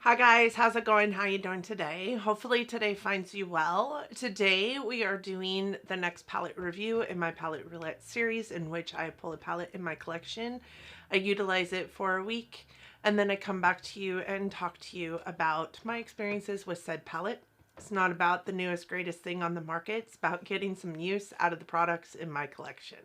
Hi guys, how's it going? How you doing today? Hopefully today finds you well. Today we are doing the next palette review in my palette roulette series, in which I pull a palette in my collection. I utilize it for a week and then I come back to you and talk to you about my experiences with said palette. It's not about the newest, greatest thing on the market. It's about getting some use out of the products in my collection.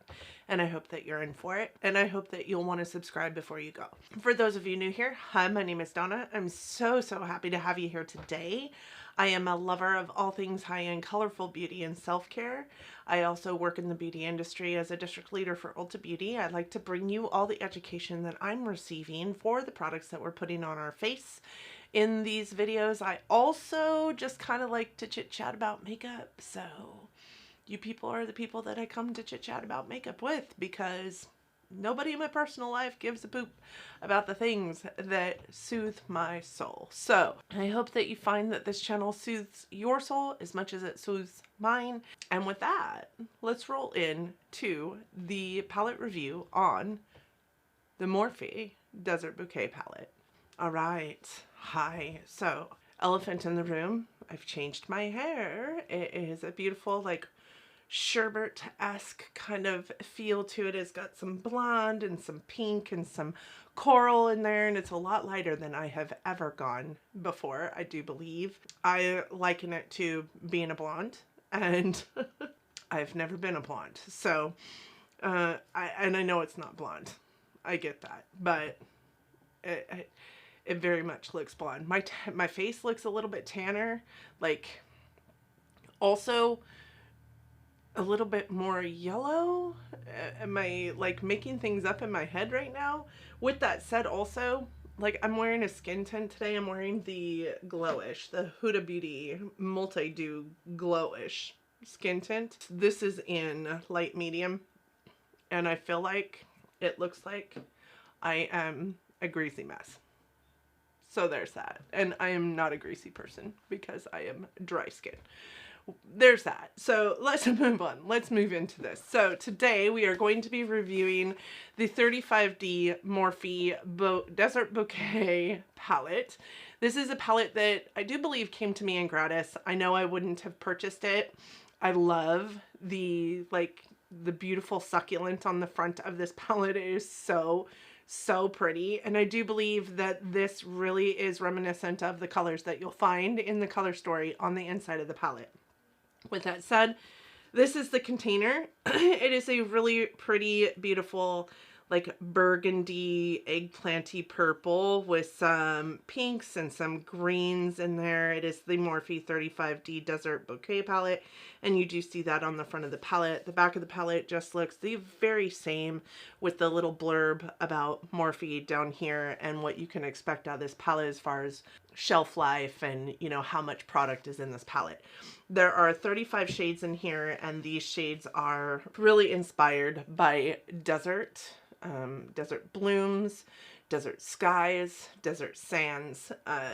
And I hope that you're in for it. And I hope that you'll want to subscribe before you go. For those of you new here, hi, my name is Donna. I'm so happy to have you here today. I am a lover of all things high-end, colorful beauty and self-care. I also work in the beauty industry as a district leader for Ulta Beauty. I'd like to bring you all the education that I'm receiving for the products that we're putting on our face in these videos. I also just kind of like to chit chat about makeup. So you people are the people that I come to chit chat about makeup with, because nobody in my personal life gives a poop about the things that soothe my soul. So I hope that you find that this channel soothes your soul as much as it soothes mine. And with that, let's roll in to the palette review on the Morphe Desert Bouquet palette. All right. Hi. So, elephant in the room. I've changed my hair. It is a beautiful, like, sherbet-esque kind of feel to it. It's got some blonde and some pink and some coral in there, and it's a lot lighter than I have ever gone before, I do believe. I liken it to being a blonde, and I've never been a blonde. So, I know it's not blonde. I get that, but it very much looks blonde. My face looks a little bit tanner, like also a little bit more yellow. Am I like making things up in my head right now? With that said, also, like, I'm wearing a skin tint today. I'm wearing the Glowish, the Huda Beauty Multi-Dew Glowish skin tint. This is in light medium, and I feel like it looks like I am a greasy mess. So there's that. And I am not a greasy person because I am dry skin. There's that. So let's move on. Let's move into this. So today we are going to be reviewing the 35D Morphe Desert Bouquet palette. This is a palette that I do believe came to me in gratis. I know I wouldn't have purchased it. I love the beautiful succulent on the front of this palette. It is so pretty, and I do believe that this really is reminiscent of the colors that you'll find in the color story on the inside of the palette. With that said, this is the container. It is a really pretty, beautiful, like burgundy, eggplanty purple with some pinks and some greens in there. It is the Morphe 35D Desert Bouquet palette, and you do see that on the front of the palette. The back of the palette just looks the very same, with the little blurb about Morphe down here and what you can expect out of this palette as far as shelf life and, you know, how much product is in this palette. There are 35 shades in here, and these shades are really inspired by desert blooms, desert skies, desert sands.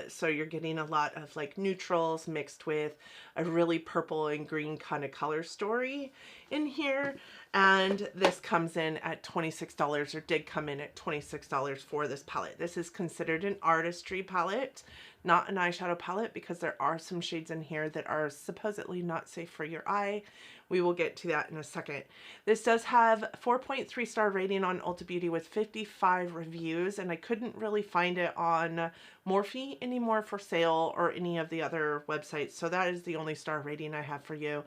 So you're getting a lot of like neutrals mixed with a really purple and green kind of color story in here. And this comes in at $26, or did come in at $26 for this palette. This is considered an artistry palette, not an eyeshadow palette, because there are some shades in here that are supposedly not safe for your eye. We will get to that in a second. This does have 4.3 star rating on Ulta Beauty with 55 reviews, and I couldn't really find it on Morphe anymore for sale or any of the other websites, so that is the only star rating I have for you.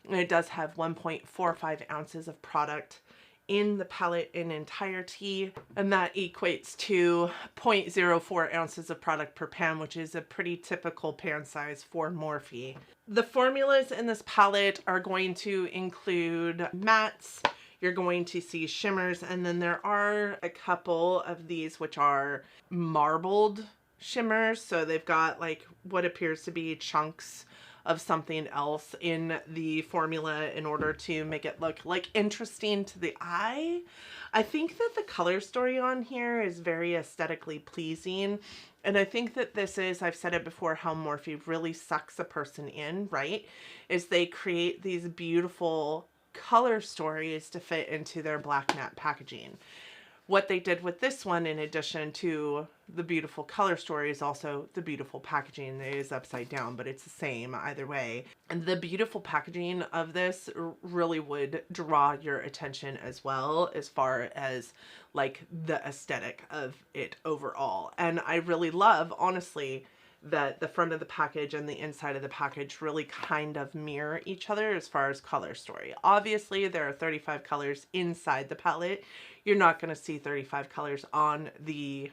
And it does have 1.45 ounces of product in the palette in entirety, and that equates to 0.04 ounces of product per pan, which is a pretty typical pan size for Morphe. The formulas in this palette are going to include mattes, you're going to see shimmers, and then there are a couple of these which are marbled shimmers. So they've got like what appears to be chunks of something else in the formula in order to make it look like interesting to the eye. I think that the color story on here is very aesthetically pleasing. And I think that this is, I've said it before, how Morphe really sucks a person in, right? Is they create these beautiful color stories to fit into their black matte packaging. what they did with this one, in addition to the beautiful color story, is also the beautiful packaging. It is upside down, but it's the same either way. And the beautiful packaging of this really would draw your attention as well, as far as like the aesthetic of it overall. And I really love, honestly, that the front of the package and the inside of the package really kind of mirror each other as far as color story. Obviously, there are 35 colors inside the palette. You're not going to see 35 colors on the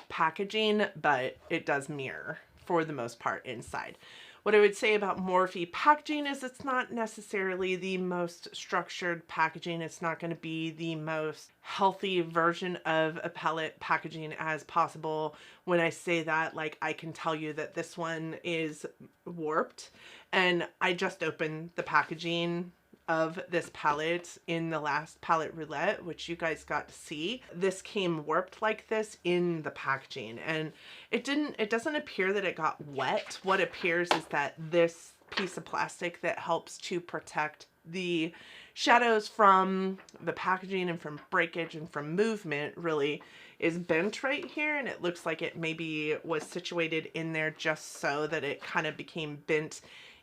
packaging, but it does mirror for the most part inside. What I would say about Morphe packaging is it's not necessarily the most structured packaging. It's not going to be the most healthy version of a palette packaging as possible. When I say that, like, I can tell you that this one is warped, and I just opened the packaging of this palette in the last palette Roulette, which you guys got to see. This came warped like this in the packaging, and it doesn't appear that it got wet. What appears is that this piece of plastic that helps to protect the shadows from the packaging and from breakage and from movement really is bent right here, and it looks like it maybe was situated in there just so that it kind of became bent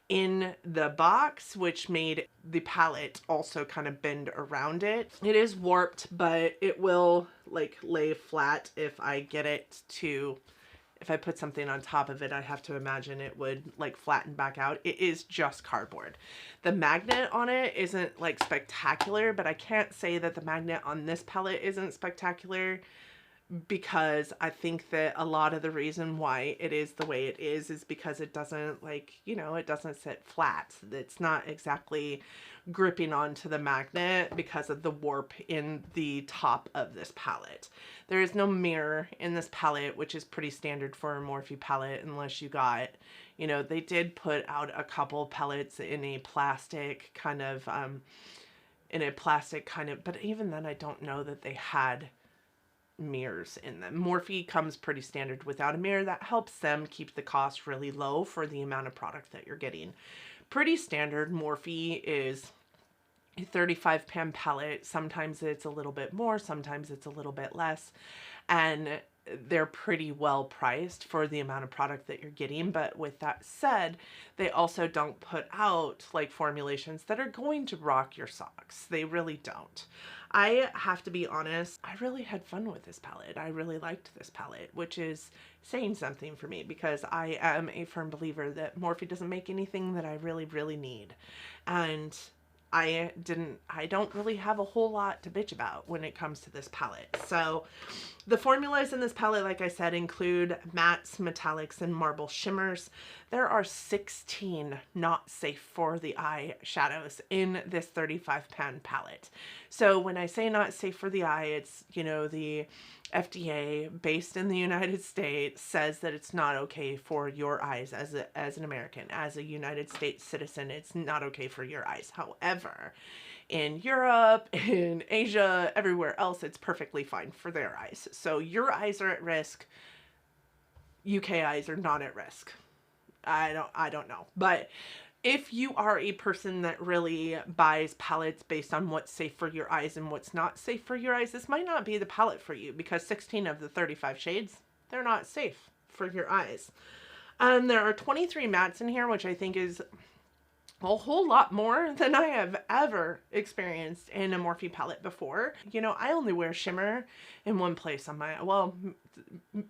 in the box, which made the palette also kind of bend around it. It is warped, but it will like lay flat if I get it to, if I put something on top of it, I have to imagine it would like flatten back out. It is just cardboard. The magnet on it isn't like spectacular, but I can't say that the magnet on this palette isn't spectacular, because I think that a lot of the reason why it is the way it is because it doesn't, like, you know, it doesn't sit flat. It's not exactly gripping onto the magnet because of the warp in the top of this palette. There is no mirror in this palette, which is pretty standard for a Morphe palette, unless you got, you know, they did put out a couple palettes in a plastic kind of, but even then I don't know that they had mirrors in them. Morphe comes pretty standard without a mirror. That helps them keep the cost really low for the amount of product that you're getting. Pretty standard. Morphe is a 35 pan palette. Sometimes it's a little bit more, sometimes it's a little bit less, and they're pretty well priced for the amount of product that you're getting. But with that said, they also don't put out like formulations that are going to rock your socks. They really don't. I have to be honest, I really had fun with this palette. I really liked this palette, which is saying something for me, because I am a firm believer that Morphe doesn't make anything that I really need. And I don't really have a whole lot to bitch about when it comes to this palette. So the formulas in this palette, like I said, include mattes, metallics, and marble shimmers. There are 16 not safe for the eye shadows in this 35 pan palette. So when I say not safe for the eye, it's, you know, the FDA, based in the United States, says that it's not okay for your eyes as an American, as a United States citizen. It's not okay for your eyes. However, in Europe, in Asia, everywhere else, it's perfectly fine for their eyes. So your eyes are at risk. UK eyes are not at risk. I don't know. But if you are a person that really buys palettes based on what's safe for your eyes and what's not safe for your eyes, this might not be the palette for you, because 16 of the 35 shades, they're not safe for your eyes. There are 23 mattes in here, which I think is a whole lot more than I have ever experienced in a Morphe palette before. You know, I only wear shimmer in one place on my, well,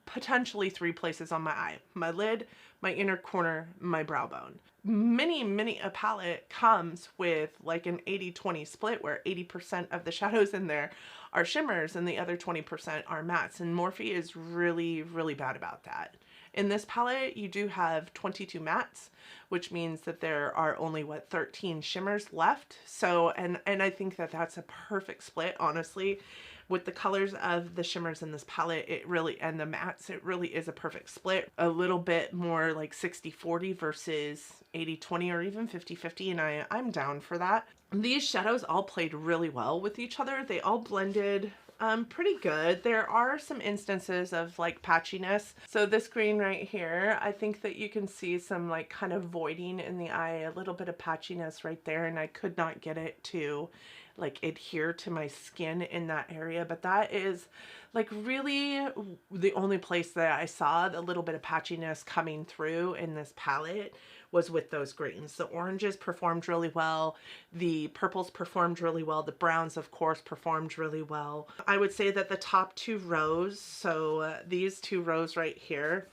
potentially 3 places on my eye. My lid, my inner corner, my brow bone. Many a palette comes with like an 80-20 split, where 80% of the shadows in there are shimmers and the other 20% are mattes. And Morphe is really bad about that. In this palette, you do have 22 mattes, which means that there are only, what, 13 shimmers left. So, and I think that that's a perfect split, honestly. With the colors of the shimmers in this palette, it really, and the mattes, it really is a perfect split. A little bit more like 60-40 versus 80-20 or even 50-50, and I'm down for that. These shadows all played really well with each other. They all blended pretty good. There are some instances of like patchiness. So this green right here, I think that you can see some like kind of voiding in the eye, a little bit of patchiness right there, and I could not get it to like adhere to my skin in that area, but that is like really the only place that I saw the little bit of patchiness coming through in this palette was with those greens. The oranges performed really well. The purples performed really well. The browns, of course, performed really well. I would say that the top two rows, so these two rows right here,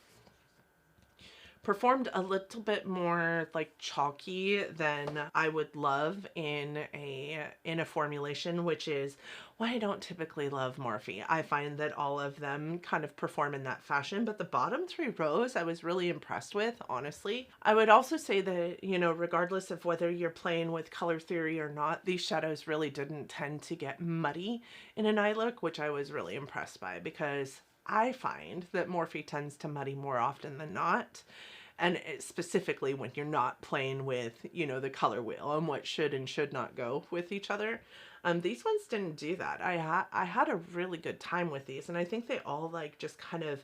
performed a little bit more like chalky than I would love in a formulation, which is why I don't typically love Morphe. I find that all of them kind of perform in that fashion, but the bottom three rows I was really impressed with, honestly. I would also say that, you know, regardless of whether you're playing with color theory or not, these shadows really didn't tend to get muddy in an eye look, which I was really impressed by, because I find that Morphe tends to muddy more often than not. And specifically when you're not playing with, you know, the color wheel and what should and should not go with each other. These ones didn't do that. I had a really good time with these, and I think they all like just kind of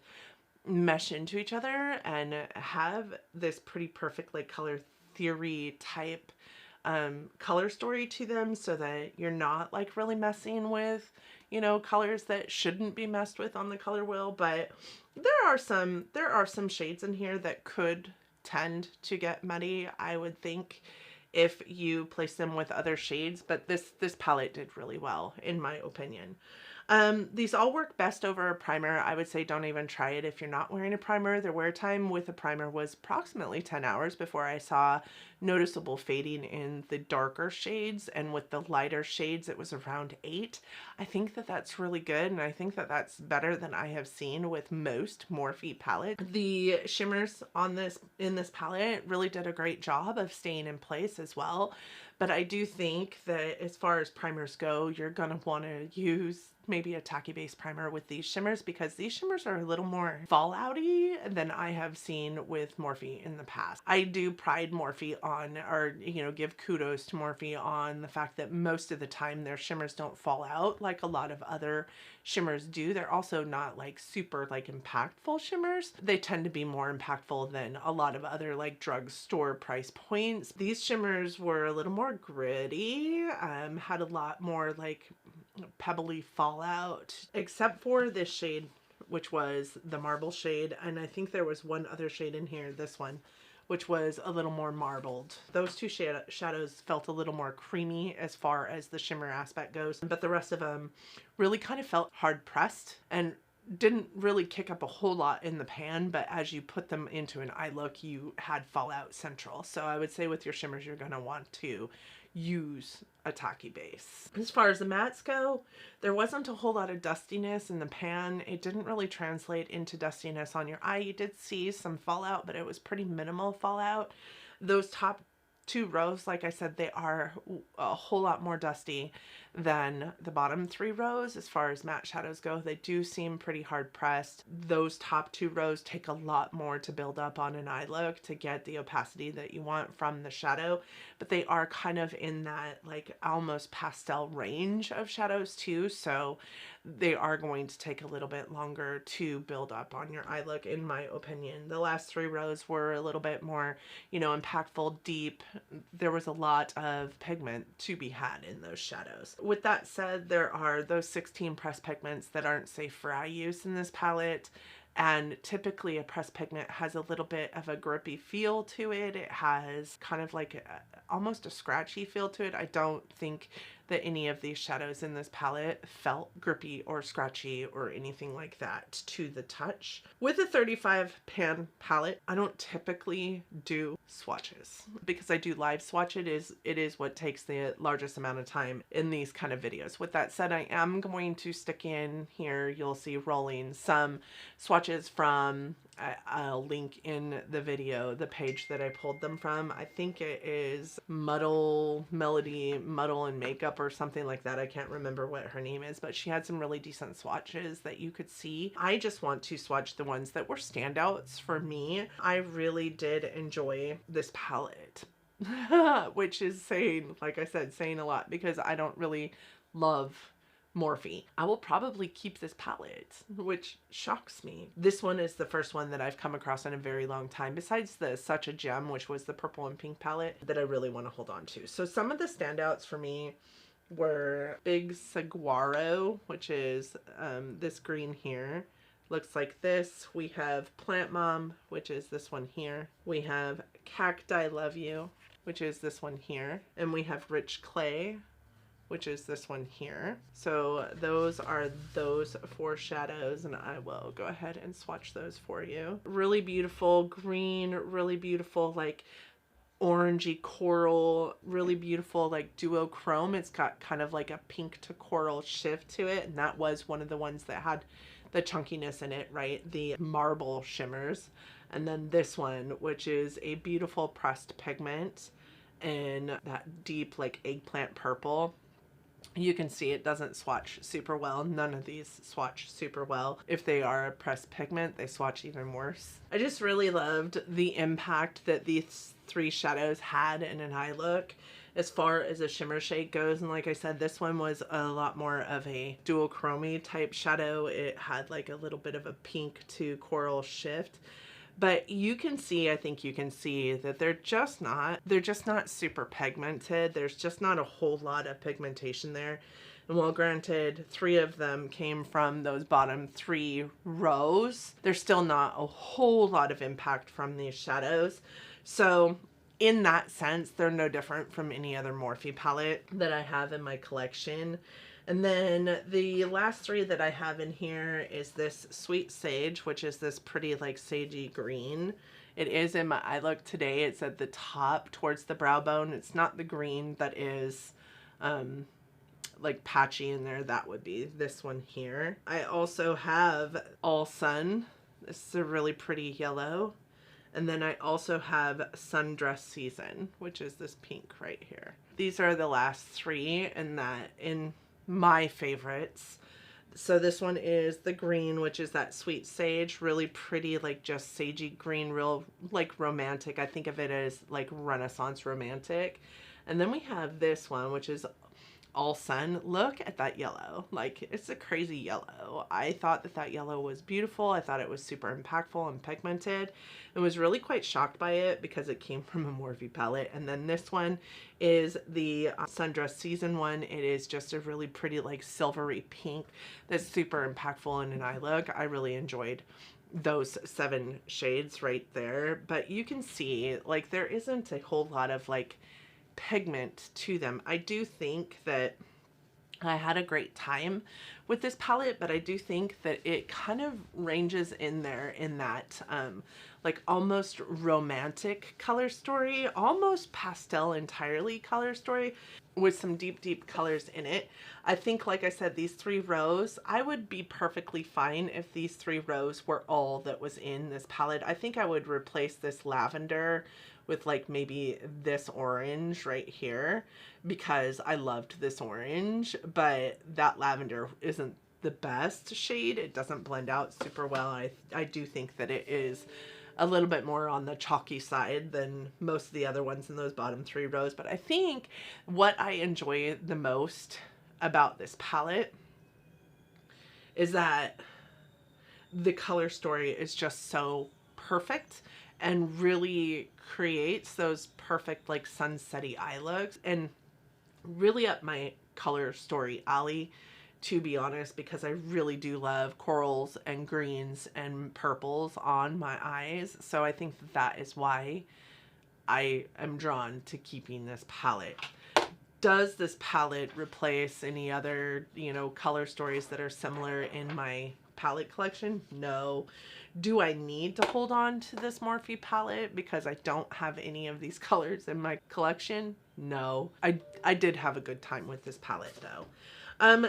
mesh into each other and have this pretty perfect like color theory type color story to them, so that you're not like really messing with, you know, colors that shouldn't be messed with on the color wheel. But there are some shades in here that could tend to get muddy, I would think, if you place them with other shades, but this palette did really well in my opinion. These all work best over a primer. I would say don't even try it if you're not wearing a primer. The wear time with a primer was approximately 10 hours before I saw noticeable fading in the darker shades, and with the lighter shades it was around 8. I think that that's really good, and I think that that's better than I have seen with most Morphe palettes. The shimmers on in this palette really did a great job of staying in place as well, but I do think that as far as primers go, you're gonna want to use maybe a tacky base primer with these shimmers, because these shimmers are a little more fallouty than I have seen with Morphe in the past. I do pride Morphe on, or, you know, give kudos to Morphe on the fact that most of the time their shimmers don't fall out like a lot of other shimmers do. They're also not like super like impactful shimmers. They tend to be more impactful than a lot of other like drugstore price points. These shimmers were a little more gritty, had a lot more like pebbly fallout, except for this shade, which was the marble shade, and I think there was one other shade in here, this one, which was a little more marbled. Those two shadows felt a little more creamy as far as the shimmer aspect goes, but the rest of them really kind of felt hard pressed and didn't really kick up a whole lot in the pan, but as you put them into an eye look, you had fallout central. So I would say with your shimmers, you're going to want to use a tacky base. As far as the mattes go, there wasn't a whole lot of dustiness in the pan. It didn't really translate into dustiness on your eye. You did see some fallout, but it was pretty minimal fallout. Those top two rows, like I said, they are a whole lot more dusty than the bottom three rows as far as matte shadows go. They do seem pretty hard pressed. Those top two rows take a lot more to build up on an eye look to get the opacity that you want from the shadow, but they are kind of in that like almost pastel range of shadows too, so they are going to take a little bit longer to build up on your eye look, in my opinion. The last three rows were a little bit more, you know, impactful, deep. There was a lot of pigment to be had in those shadows. With that said, there are those 16 pressed pigments that aren't safe for eye use in this palette. And typically a pressed pigment has a little bit of a grippy feel to it. It has kind of like almost a scratchy feel to it. I don't think that any of these shadows in this palette felt grippy or scratchy or anything like that to the touch. With a 35 pan palette, I don't typically do swatches because I do live swatch. It is what takes the largest amount of time in these kind of videos. With that said, I am going to stick in here, you'll see rolling some swatches from, I'll link in the video the page that I pulled them from. I think it is Muddle and Makeup or something like that. I can't remember what her name is, but she had some really decent swatches that you could see. I just want to swatch the ones that were standouts for me. I really did enjoy this palette, which is saying, like I said, saying a lot because I don't really love Morphe. I will probably keep this palette, which shocks me. This one is the first one that I've come across in a very long time, besides the Such a Gem, which was the purple and pink palette, that I really want to hold on to. So some of the standouts for me were Big Saguaro, which is this green here. Looks like this. We have Plant Mom, which is this one here. We have Cacti Love You, which is this one here. And we have Rich Clay, which is this one here. So those are those 4 shadows, and I will go ahead and swatch those for you. Really beautiful green, really beautiful like orangey coral, really beautiful like duochrome. It's got kind of like a pink to coral shift to it, and that was one of the ones that had the chunkiness in it, right? The marble shimmers. And then this one, which is a beautiful pressed pigment in that deep like eggplant purple. You can see it doesn't swatch super well. None of these swatch super well. If they are a pressed pigment, they swatch even worse. I just really loved the impact that these 3 shadows had in an eye look as far as a shimmer shade goes. And like I said, this one was a lot more of a duochrome type shadow. It had like a little bit of a pink to coral shift. But you can see, I think you can see that they're just not super pigmented. There's just not a whole lot of pigmentation there. And while granted, 3 of them came from those bottom 3 rows, there's still not a whole lot of impact from these shadows. So in that sense, they're no different from any other Morphe palette that I have in my collection. And then the last 3 that I have in here is this Sweet Sage, which is this pretty like sagey green. It is in my eye look today. It's at the top towards the brow bone. It's not the green that is like patchy in there. That would be this one here. I also have All Sun. This is a really pretty yellow. And then I also have Sundress Season, which is this pink right here. These are the last 3 in my favorites. So this one is the green, which is that Sweet Sage, really pretty, like just sagey green, real like romantic. I think of it as like Renaissance romantic. And then we have this one, which is All Sun. Look at that yellow. Like, it's a crazy yellow. I thought that yellow was beautiful. I thought it was super impactful and pigmented, and was really quite shocked by it because it came from a Morphe palette. And then this one is the Sundress Season one. It is just a really pretty like silvery pink that's super impactful in an eye look. I really enjoyed those 7 shades right there. But you can see like there isn't a whole lot of like pigment to them. I do think that I had a great time with this palette, but I do think that it kind of ranges in there in that like almost romantic color story, almost pastel entirely color story with some deep colors in it. I think, like I said, these 3 rows, I would be perfectly fine if these 3 rows were all that was in this palette. I think I would replace this lavender with like maybe this orange right here, because I loved this orange, but that lavender isn't the best shade. It doesn't blend out super well. I do think that it is a little bit more on the chalky side than most of the other ones in those bottom 3 rows. But I think what I enjoy the most about this palette is that the color story is just so perfect and really creates those perfect like sunsetty eye looks, and really up my color story alley, to be honest, because I really do love corals and greens and purples on my eyes. So I think that is why I am drawn to keeping this palette. Does this palette replace any other, you know, color stories that are similar in my palette collection? No. Do I need to hold on to this Morphe palette because I don't have any of these colors in my collection? No. I did have a good time with this palette though.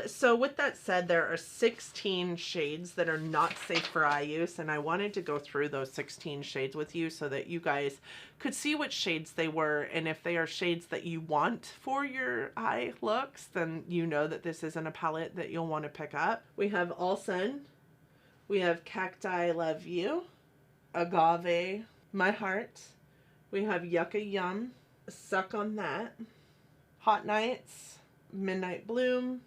So with that said, there are 16 shades that are not safe for eye use, and I wanted to go through those 16 shades with you so that you guys could see which shades they were, and if they are shades that you want for your eye looks, then you know that this isn't a palette that you'll want to pick up. We have All Sun, we have Cacti Love You, Agave My Heart, we have Yucca Yum, Suck on That, Hot Nights, Midnight Bloom,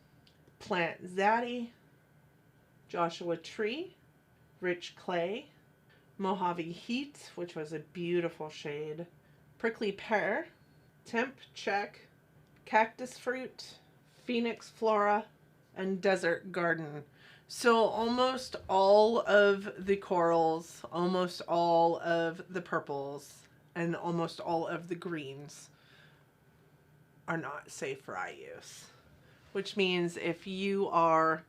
Plant Zaddy, Joshua Tree, Rich Clay, Mojave Heat, which was a beautiful shade, Prickly Pear, Temp Check, Cactus Fruit, Phoenix Flora, and Desert Garden. So almost all of the corals, almost all of the purples, and almost all of the greens are not safe for eye use. Which means if you are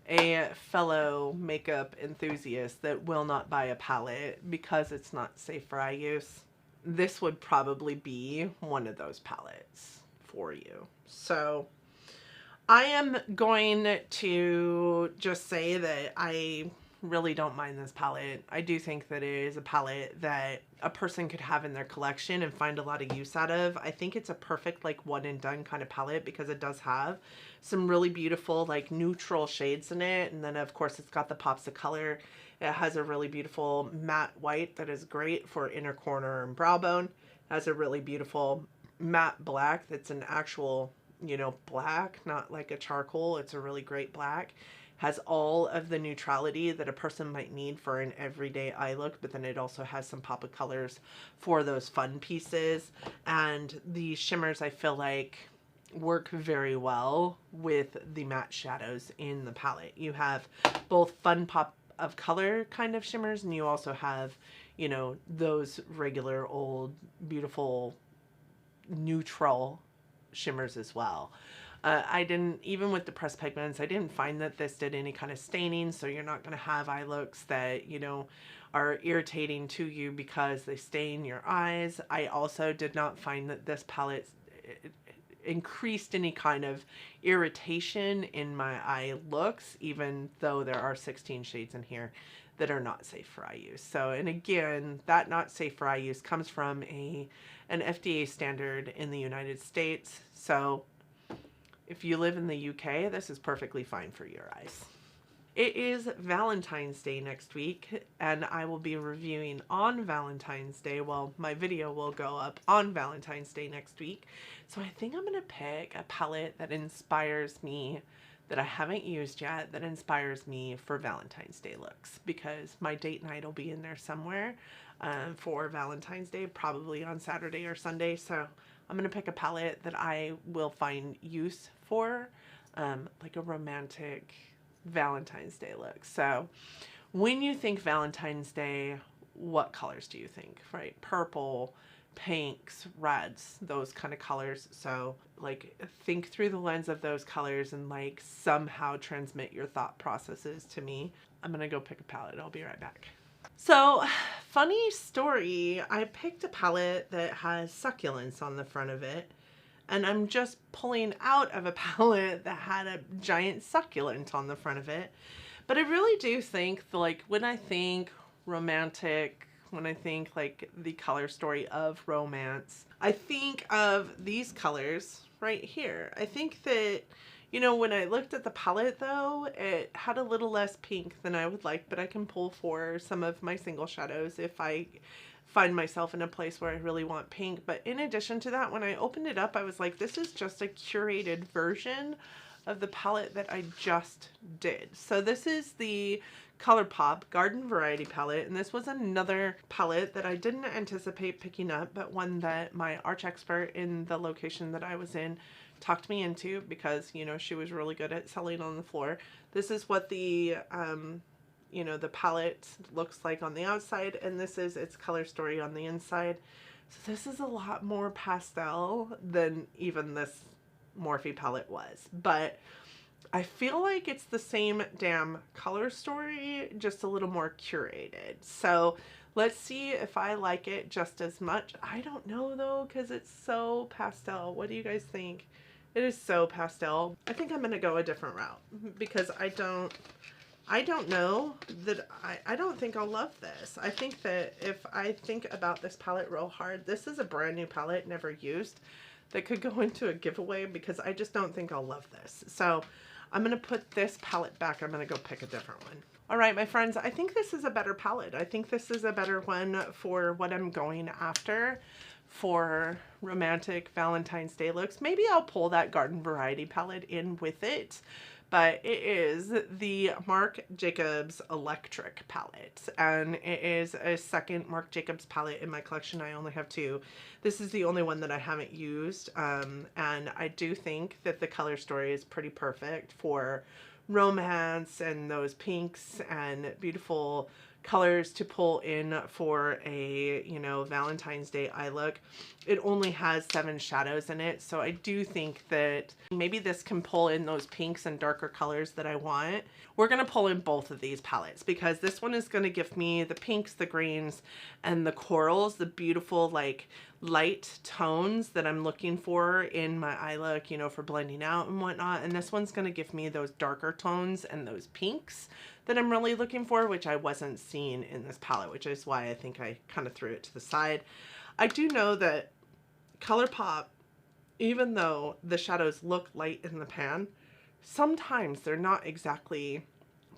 a fellow makeup enthusiast that will not buy a palette because it's not safe for eye use, this would probably be one of those palettes for you. So I am going to just say that I really don't mind this palette. I do think that it is a palette that a person could have in their collection and find a lot of use out of. I think it's a perfect like one and done kind of palette because it does have some really beautiful like neutral shades in it. And then of course it's got the pops of color. It has a really beautiful matte white that is great for inner corner and brow bone. It has a really beautiful matte black that's an actual, you know, black, not like a charcoal. It's a really great black. Has all of the neutrality that a person might need for an everyday eye look, but then it also has some pop of colors for those fun pieces. And the shimmers I feel like work very well with the matte shadows in the palette. You have both fun pop of color kind of shimmers, and you also have, you know, those regular old beautiful neutral shimmers as well. I didn't, even with the pressed pigments, I didn't find that this did any kind of staining, so you're not going to have eye looks that, you know, are irritating to you because they stain your eyes. I also did not find that this palette increased any kind of irritation in my eye looks, even though there are 16 shades in here that are not safe for eye use. So, and again, that not safe for eye use comes from an FDA standard in the United States. So if you live in the UK, this is perfectly fine for your eyes. It is Valentine's Day next week, and I will be reviewing on Valentine's Day. Well, my video will go up on Valentine's Day next week. So I think I'm going to pick a palette that inspires me, that I haven't used yet, that inspires me for Valentine's Day looks, because my date night will be in there somewhere for Valentine's Day, probably on Saturday or Sunday. So I'm going to pick a palette that I will find use for, like a romantic Valentine's Day look. So when you think Valentine's Day, what colors do you think, right? Purple, pinks, reds, those kind of colors. So like think through the lens of those colors and like somehow transmit your thought processes to me. I'm going to go pick a palette. I'll be right back. So, funny story, I picked a palette that has succulents on the front of it, and I'm just pulling out of a palette that had a giant succulent on the front of it. But I really do think, like, when I think romantic, when I think like the color story of romance, I think of these colors right here. I think that, you know, when I looked at the palette though, it had a little less pink than I would like, but I can pull for some of my single shadows if I find myself in a place where I really want pink. But in addition to that, when I opened it up, I was like, this is just a curated version of the palette that I just did. So this is the Colourpop Garden Variety palette, and this was another palette that I didn't anticipate picking up, but one that my arch expert in the location that I was in talked me into because, you know, she was really good at selling on the floor. This is what the you know, the palette looks like on the outside, and this is its color story on the inside. So this is a lot more pastel than even this Morphe palette was, but I feel like it's the same damn color story, just a little more curated. So let's see if I like it just as much. I don't know though, because it's so pastel. What do you guys think? It is so pastel. I think I'm going to go a different route because I don't know that I don't think I'll love this. I think that if I think about this palette real hard, this is a brand new palette, never used, that could go into a giveaway because I just don't think I'll love this. So I'm going to put this palette back. I'm going to go pick a different one. All right, my friends, I think this is a better palette. I think this is a better one for what I'm going after for romantic Valentine's Day looks. Maybe I'll pull that Garden Variety palette in with it. but it is the Marc Jacobs Electric palette, and it is a second Marc Jacobs palette in my collection. I only have two. This is the only one that I haven't used, and I do think that the color story is pretty perfect for romance and those pinks and beautiful colors to pull in for a, you know, Valentine's Day eye look. It only has 7 shadows in it, so I do think that maybe this can pull in those pinks and darker colors that I want. We're going to pull in both of these palettes because this one is going to give me the pinks, the greens, and the corals, the beautiful like light tones that I'm looking for in my eye look, you know, for blending out and whatnot. And this one's going to give me those darker tones and those pinks that I'm really looking for, which I wasn't seeing in this palette, which is why I think I kind of threw it to the side. I do know that Colourpop, even though the shadows look light in the pan, sometimes they're not exactly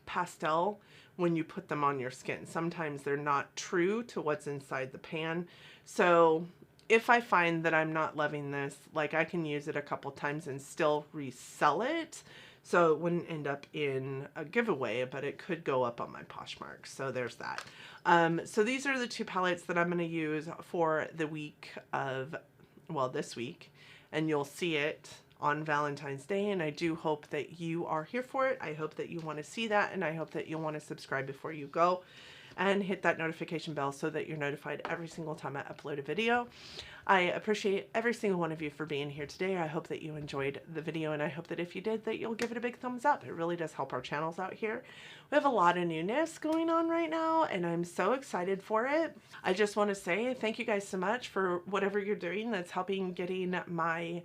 pastel when you put them on your skin. Sometimes they're not true to what's inside the pan. So if I find that I'm not loving this, like I can use it a couple times and still resell it. So it wouldn't end up in a giveaway, but it could go up on my Poshmark. So there's that. So these are the two palettes that I'm going to use for the week of, well, this week. And you'll see it on Valentine's Day. And I do hope that you are here for it. I hope that you want to see that. And I hope that you'll want to subscribe before you go. And hit that notification bell so that you're notified every single time I upload a video. I appreciate every single one of you for being here today. I hope that you enjoyed the video, and I hope that if you did, that you'll give it a big thumbs up. It really does help our channels out here. We have a lot of newness going on right now, and I'm so excited for it. I just want to say thank you guys so much for whatever you're doing that's helping getting my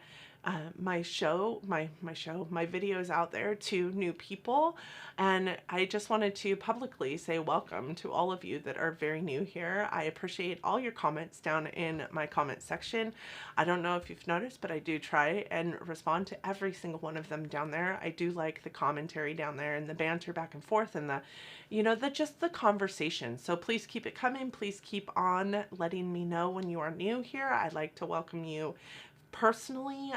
videos out there to new people. And I just wanted to publicly say welcome to all of you that are very new here. I appreciate all your comments down in my comment section. I don't know if you've noticed, but I do try and respond to every single one of them down there. I do like the commentary down there and the banter back and forth and the, you know, just the conversation. So please keep it coming. Please keep on letting me know when you are new here. I'd like to welcome you personally.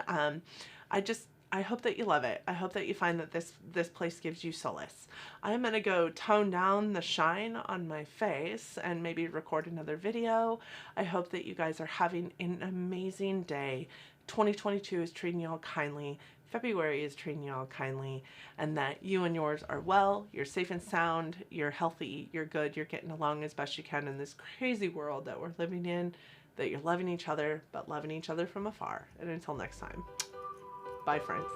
I hope that you love it. I hope that you find that this place gives you solace. I'm gonna go tone down the shine on my face and maybe record another video. I hope that you guys are having an amazing day. 2022 is treating y'all kindly. February is treating y'all kindly, and that you and yours are well, you're safe and sound, you're healthy, you're good, you're getting along as best you can in this crazy world that we're living in, that you're loving each other, but loving each other from afar. And until next time, bye friends.